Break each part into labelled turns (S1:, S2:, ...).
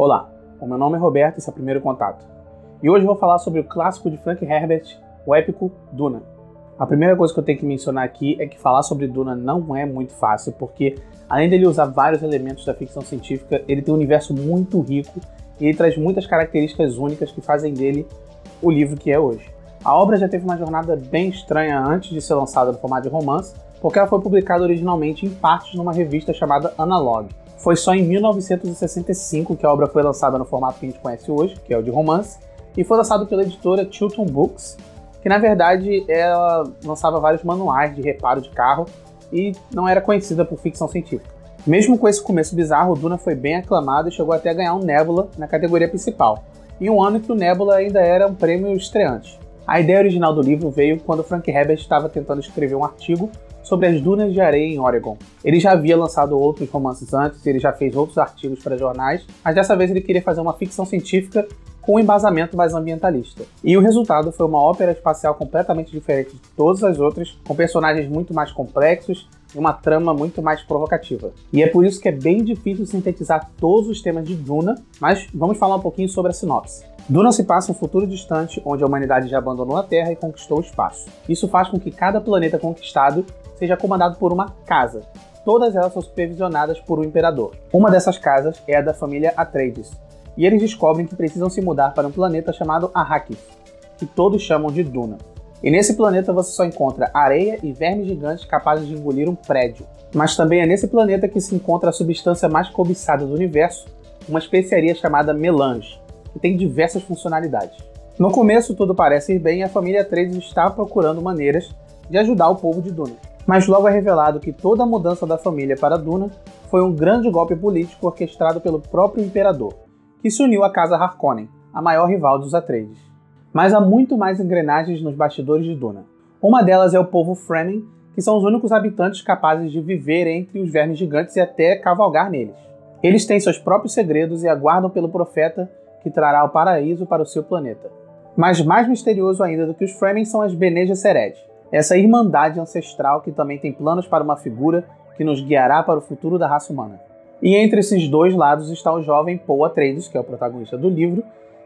S1: Olá, o meu nome é Roberto e esse é o Primeiro Contato. E hoje eu vou falar sobre o clássico de Frank Herbert, o épico Duna. A primeira coisa que eu tenho que mencionar aqui é que falar sobre Duna não é muito fácil, porque além dele usar vários elementos da ficção científica, ele tem um universo muito rico e ele traz muitas características únicas que fazem dele o livro que é hoje. A obra já teve uma jornada bem estranha antes de ser lançada no formato de romance, porque ela foi publicada originalmente em partes numa revista chamada Analog. Foi só em 1965 que a obra foi lançada no formato que a gente conhece hoje, que é o de romance, e foi lançado pela editora Chilton Books, que na verdade ela lançava vários manuais de reparo de carro e não era conhecida por ficção científica. Mesmo com esse começo bizarro, o Duna foi bem aclamado e chegou até a ganhar um Nebula na categoria principal, em um ano em que o Nebula ainda era um prêmio estreante. A ideia original do livro veio quando Frank Herbert estava tentando escrever um artigo sobre as dunas de areia em Oregon. Ele já havia lançado outros romances antes, ele já fez outros artigos para jornais, mas dessa vez ele queria fazer uma ficção científica com um embasamento mais ambientalista. E o resultado foi uma ópera espacial completamente diferente de todas as outras, com personagens muito mais complexos e uma trama muito mais provocativa. E é por isso que é bem difícil sintetizar todos os temas de Duna, mas vamos falar um pouquinho sobre a sinopse. Duna se passa em um futuro distante, onde a humanidade já abandonou a Terra e conquistou o espaço. Isso faz com que cada planeta conquistado seja comandado por uma casa. Todas elas são supervisionadas por um imperador. Uma dessas casas é a da família Atreides, e eles descobrem que precisam se mudar para um planeta chamado Arrakis, que todos chamam de Duna. E nesse planeta você só encontra areia e vermes gigantes capazes de engolir um prédio. Mas também é nesse planeta que se encontra a substância mais cobiçada do universo, uma especiaria chamada melange, que tem diversas funcionalidades. No começo tudo parece ir bem e a família Atreides está procurando maneiras de ajudar o povo de Duna. Mas logo é revelado que toda a mudança da família para Duna foi um grande golpe político orquestrado pelo próprio imperador, que se uniu à Casa Harkonnen, a maior rival dos Atreides. Mas há muito mais engrenagens nos bastidores de Duna. Uma delas é o povo Fremen, que são os únicos habitantes capazes de viver entre os vermes gigantes e até cavalgar neles. Eles têm seus próprios segredos e aguardam pelo profeta que trará o paraíso para o seu planeta. Mas mais misterioso ainda do que os Fremen são as Bene Gesserit, essa irmandade ancestral que também tem planos para uma figura que nos guiará para o futuro da raça humana. E entre esses dois lados está o jovem Paul Atreides, que é o protagonista do livro,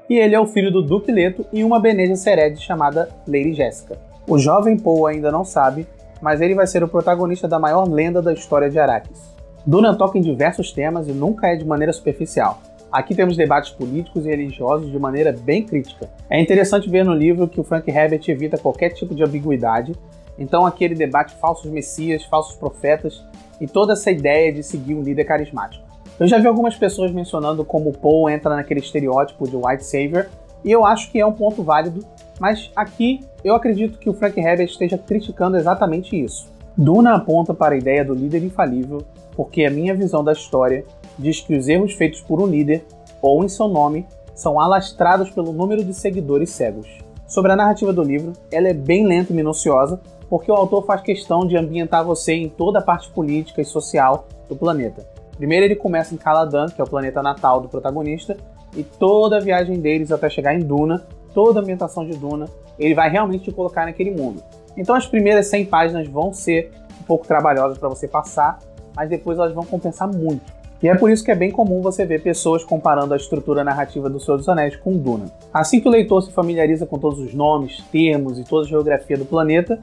S1: e ele é o filho do Duque Leto e uma Bene Gesserit chamada Lady Jessica. O jovem Paul ainda não sabe, mas ele vai ser o protagonista da maior lenda da história de Arrakis. Duna toca em diversos temas e nunca é de maneira superficial. Aqui temos debates políticos e religiosos de maneira bem crítica. É interessante ver no livro que o Frank Herbert evita qualquer tipo de ambiguidade, então aqui ele debate falsos messias, falsos profetas e toda essa ideia de seguir um líder carismático. Eu já vi algumas pessoas mencionando como o Paul entra naquele estereótipo de White Savior, e eu acho que é um ponto válido, mas aqui eu acredito que o Frank Herbert esteja criticando exatamente isso. Duna aponta para a ideia do líder infalível, porque a minha visão da história diz que os erros feitos por um líder, ou em seu nome, são alastrados pelo número de seguidores cegos. Sobre a narrativa do livro, ela é bem lenta e minuciosa, porque o autor faz questão de ambientar você em toda a parte política e social do planeta. Primeiro ele começa em Caladan, que é o planeta natal do protagonista, e toda a viagem deles até chegar em Duna, toda a ambientação de Duna, ele vai realmente te colocar naquele mundo. Então as primeiras 100 páginas vão ser um pouco trabalhosas para você passar, mas depois elas vão compensar muito. E é por isso que é bem comum você ver pessoas comparando a estrutura narrativa do Senhor dos Anéis com Duna. Assim que o leitor se familiariza com todos os nomes, termos e toda a geografia do planeta,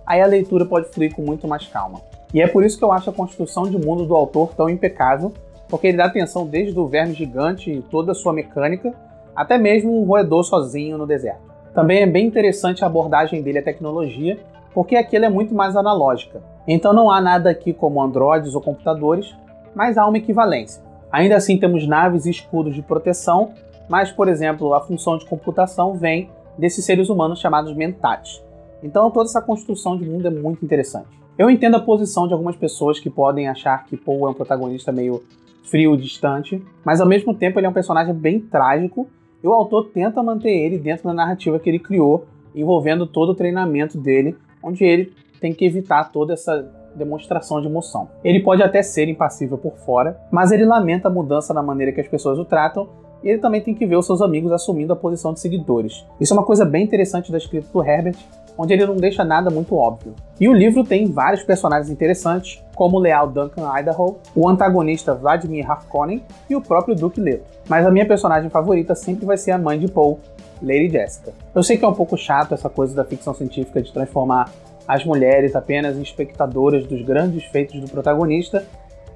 S1: aí a leitura pode fluir com muito mais calma. E é por isso que eu acho a construção de mundo do autor tão impecável, porque ele dá atenção desde o verme gigante e toda a sua mecânica, até mesmo um roedor sozinho no deserto. Também é bem interessante a abordagem dele à tecnologia, porque aqui ela é muito mais analógica. Então não há nada aqui como androides ou computadores, mas há uma equivalência. Ainda assim temos naves e escudos de proteção, mas, por exemplo, a função de computação vem desses seres humanos chamados Mentats. Então toda essa construção de mundo é muito interessante. Eu entendo a posição de algumas pessoas que podem achar que Paul é um protagonista meio frio e distante, mas ao mesmo tempo ele é um personagem bem trágico e o autor tenta manter ele dentro da narrativa que ele criou, envolvendo todo o treinamento dele, onde ele tem que evitar toda essa demonstração de emoção. Ele pode até ser impassível por fora, mas ele lamenta a mudança na maneira que as pessoas o tratam e ele também tem que ver os seus amigos assumindo a posição de seguidores. Isso é uma coisa bem interessante da escrita do Herbert, onde ele não deixa nada muito óbvio. E o livro tem vários personagens interessantes, como o leal Duncan Idaho, o antagonista Vladimir Harkonnen e o próprio Duque Leto. Mas a minha personagem favorita sempre vai ser a mãe de Poe, Lady Jessica. Eu sei que é um pouco chato essa coisa da ficção científica de transformar as mulheres apenas em espectadoras dos grandes feitos do protagonista,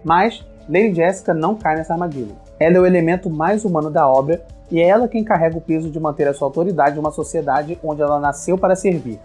S1: mas Lady Jessica não cai nessa armadilha. Ela é o elemento mais humano da obra e é ela quem carrega o peso de manter a sua autoridade em uma sociedade onde ela nasceu para servir.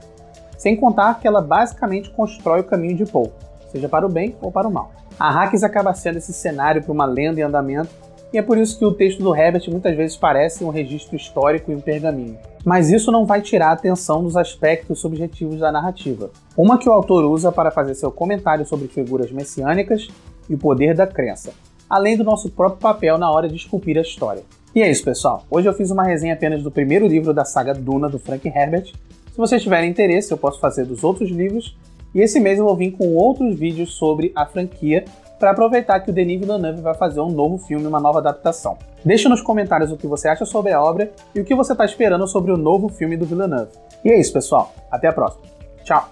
S1: Sem contar que ela basicamente constrói o caminho de Poe, seja para o bem ou para o mal. Arrakis acaba sendo esse cenário para uma lenda em andamento, e é por isso que o texto do Herbert muitas vezes parece um registro histórico em um pergaminho. Mas isso não vai tirar a atenção dos aspectos subjetivos da narrativa, uma que o autor usa para fazer seu comentário sobre figuras messiânicas e o poder da crença, além do nosso próprio papel na hora de esculpir a história. E é isso, pessoal. Hoje eu fiz uma resenha apenas do primeiro livro da saga Duna, do Frank Herbert. Se vocês tiverem interesse, eu posso fazer dos outros livros, e esse mês eu vou vir com outros vídeos sobre a franquia, para aproveitar que o Denis Villeneuve vai fazer um novo filme, uma nova adaptação. Deixa nos comentários o que você acha sobre a obra e o que você está esperando sobre o novo filme do Villeneuve. E é isso, pessoal. Até a próxima. Tchau!